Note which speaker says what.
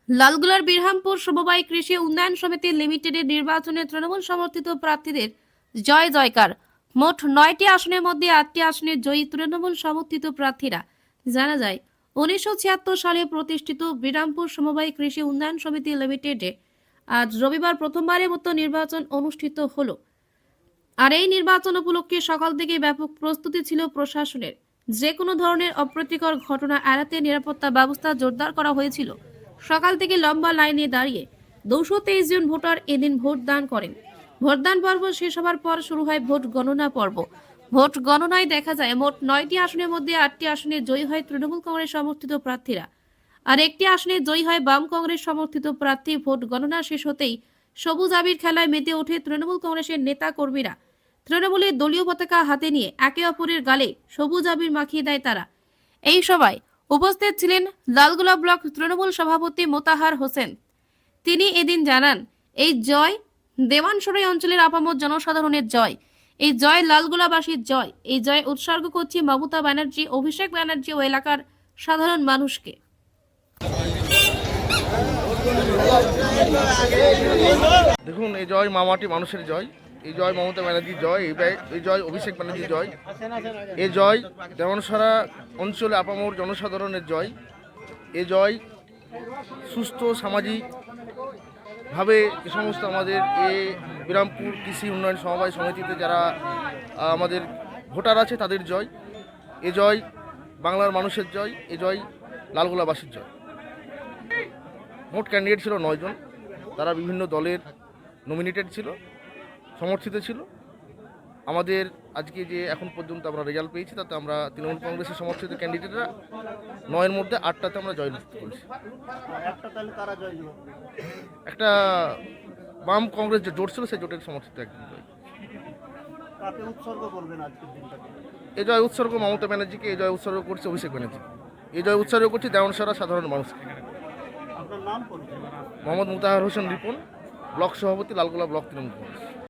Speaker 1: লালগোলার বিরহামপুর সমবায় কৃষি উন্নয়ন সমিতি লিমিটেডের নির্বাচনে তৃণমূল সমর্থিত প্রার্থীদের জয় জয়কার। মোট 9টি আসনের মধ্যে 8টি আসনে জয়ী তৃণমূল সমর্থিত প্রার্থীরা। জানা যায়, 1976 সালে প্রতিষ্ঠিত বিরামপুর সমবায় কৃষি উন্নয়ন সমিতি লিমিটেডে আজ রবিবার প্রথমবারের মতো নির্বাচন অনুষ্ঠিত হলো। আর এই নির্বাচন উপলক্ষে সকাল থেকে ব্যাপক প্রস্তুতি ছিল প্রশাসনের। যে কোনো ধরনের অপ্রীতিকর ঘটনা এড়াতে নিরাপত্তা ব্যবস্থা জোরদার করা হয়েছিল। সকাল থেকে লম্বা লাইনে দাঁড়িয়ে 223 জন ভোটার এদিন ভোট দান করেন। ভোটদান পর্ব শেষ হওয়ার পর শুরু হয় ভোট গণনা পর্ব। ভোট গণনায় দেখা যায় মোট 9টি আসনের মধ্যে 8টি আসনে জয়ী হয় তৃণমূল কংগ্রেস সমর্থিত প্রার্থীরা, আর একটি আসনে জয়ী হয় বাম কংগ্রেস সমর্থিত প্রার্থী। ভোট গণনা শেষ হতেই সবুজ আবির খেলায় মেতে ওঠে তৃণমূল কংগ্রেসের নেতা কর্মীরা। তৃণমূলের দলীয় পতাকা হাতে নিয়ে একে অপরের গালে সবুজ আবির মাখিয়ে দেয় তারা। এই সভায় উপস্থিত ছিলেন লালগোলা ব্লক তৃণমূল সভাপতি মোতাহার হোসেন। তিনি এদিন জানান, এই জয় দেওয়ানসরাই অঞ্চলের আপামর জনসাধারণের জয়। এই জয় লালগোলাবাসীর জয়। এই জয় উৎসর্গ করছি মমতা ব্যানার্জি, অভিষেক ব্যানার্জি ও এলাকার সাধারণ মানুষকে।
Speaker 2: দেখুন, এই জয় মামাটি মানুষের জয়, এই জয় মমতা ব্যানার্জির জয়, এই জয় অভিষেক ব্যানার্জির জয়, এই জয় দেওয়ানসরা অঞ্চলে আপামর জনসাধারণের জয়। এই জয় সুস্থ সামাজিকভাবে যে সমস্ত আমাদের এই বিরামপুর কৃষি উন্নয়ন সমবায় সমিতিতে যারা আমাদের ভোটার আছে তাদের জয়। এ জয় বাংলার মানুষের জয়, এ জয় লালগোলাবাসীর জয়। মোট ক্যান্ডিডেট ছিল 9 জন। তারা বিভিন্ন দলের নমিনেটেড ছিল, সমর্থিত ছিল। আমাদের আজকে যে এখন পর্যন্ত আমরা রেজাল্ট পেয়েছি তাতে আমরা তৃণমূল কংগ্রেসের সমর্থিত ক্যান্ডিডেটরা 9-এর মধ্যে 8টাতে আমরা জয়লাভ করেছি। একটা বাম কংগ্রেস যে জোট ছিল সেই জোটের সমর্থিত একজন জয়। এই জয় উৎসর্গ মমতা ব্যানার্জিকে, এই জয় উৎসর্গ করছে অভিষেক ব্যানার্জিকে, এই জয় উৎসর্গ করছে দেওয়ানসরা সাধারণ মানুষকে। মোহাম্মদ মোতাহার হোসেন রিপন, ব্লক সভাপতি, লালগোলা ব্লক তৃণমূল কংগ্রেস।